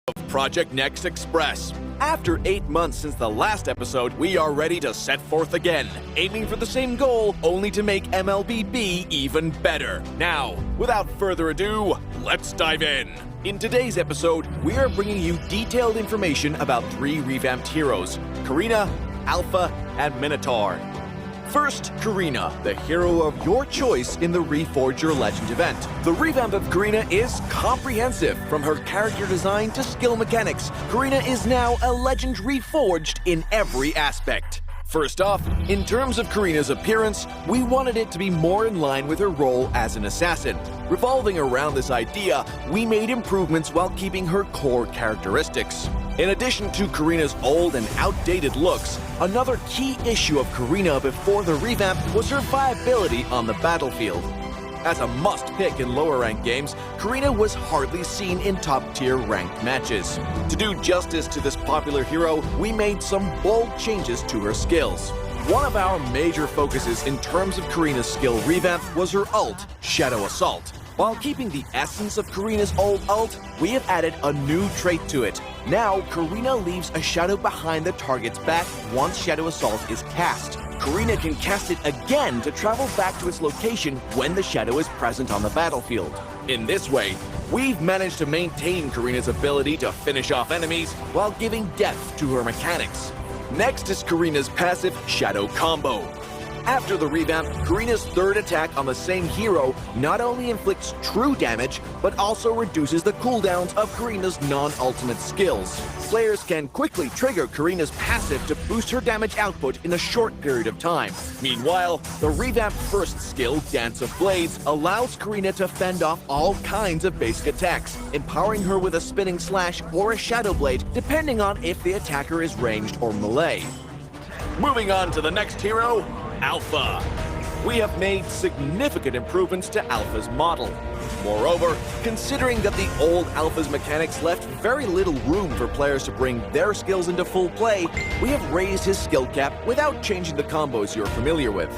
of Project Next Express. After 8 months since the last episode, we are ready to set forth again, aiming for the same goal, only to make Mlbb even better. Now, without further ado, let's dive in. In today's episode, we are bringing you detailed information about 3 revamped heroes, Karina, Alpha, and Minotaur. First, Karina, the hero of your choice in the Reforge Your Legend event. The revamp of Karina is comprehensive, from her character design to skill mechanics. Karina is now a legend reforged in every aspect. First off, in terms of Karina's appearance, we wanted it to be more in line with her role as an assassin. Revolving around this idea, we made improvements while keeping her core characteristics. In addition to Karina's old and outdated looks, another key issue of Karina before the revamp was her viability on the battlefield. As a must-pick in lower-ranked games, Karina was hardly seen in top-tier ranked matches. To do justice to this popular hero, we made some bold changes to her skills. One of our major focuses in terms of Karina's skill revamp was her ult, Shadow Assault. While keeping the essence of Karina's old ult, we have added a new trait to it. Now, Karina leaves a shadow behind the target's back once Shadow Assault is cast. Karina can cast it again to travel back to its location when the shadow is present on the battlefield. In this way, we've managed to maintain Karina's ability to finish off enemies while giving depth to her mechanics. Next is Karina's passive Shadow Combo. After the revamp, Karina's third attack on the same hero not only inflicts true damage, but also reduces the cooldowns of Karina's non-ultimate skills. Players can quickly trigger Karina's passive to boost her damage output in a short period of time. Meanwhile, the revamped first skill, Dance of Blades, allows Karina to fend off all kinds of basic attacks, empowering her with a spinning slash or a shadow blade, depending on if the attacker is ranged or melee. Moving on to the next hero, Alpha. We have made significant improvements to Alpha's model. Moreover, considering that the old Alpha's mechanics left very little room for players to bring their skills into full play, we have raised his skill cap without changing the combos you're familiar with.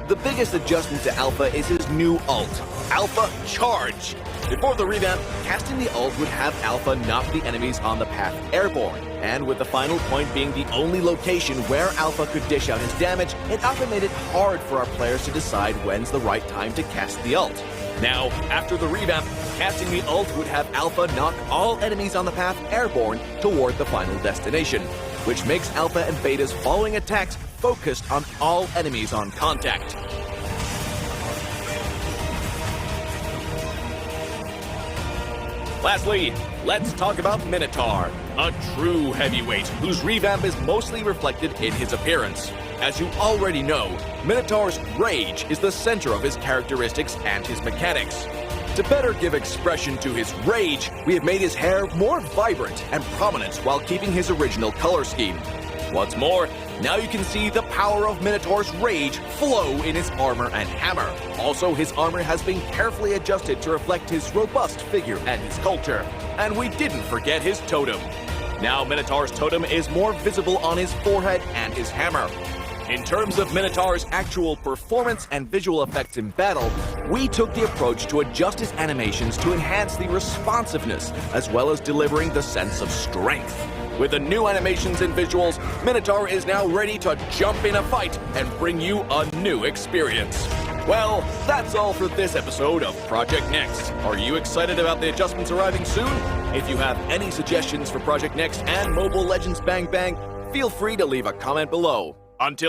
The biggest adjustment to Alpha is his new ult, Alpha Charge. Before the revamp, casting the ult would have Alpha knock the enemies on the path airborne, and with the final point being the only location where Alpha could dish out his damage, it often made it hard for our players to decide when's the right time to cast the ult. Now, after the revamp, casting the ult would have Alpha knock all enemies on the path airborne toward the final destination, which makes Alpha and Beta's following attacks focused on all enemies on contact. Lastly, let's talk about Minotaur, a true heavyweight whose revamp is mostly reflected in his appearance. As you already know, Minotaur's rage is the center of his characteristics and his mechanics. To better give expression to his rage, we have made his hair more vibrant and prominent while keeping his original color scheme. What's more, now you can see the power of Minotaur's rage flow in his armor and hammer. Also, his armor has been carefully adjusted to reflect his robust figure and his culture. And we didn't forget his totem. Now Minotaur's totem is more visible on his forehead and his hammer. In terms of Minotaur's actual performance and visual effects in battle, we took the approach to adjust his animations to enhance the responsiveness, as well as delivering the sense of strength. With the new animations and visuals, Minotaur is now ready to jump in a fight and bring you a new experience. Well, that's all for this episode of Project Next. Are you excited about the adjustments arriving soon? If you have any suggestions for Project Next and Mobile Legends Bang Bang, feel free to leave a comment below. Until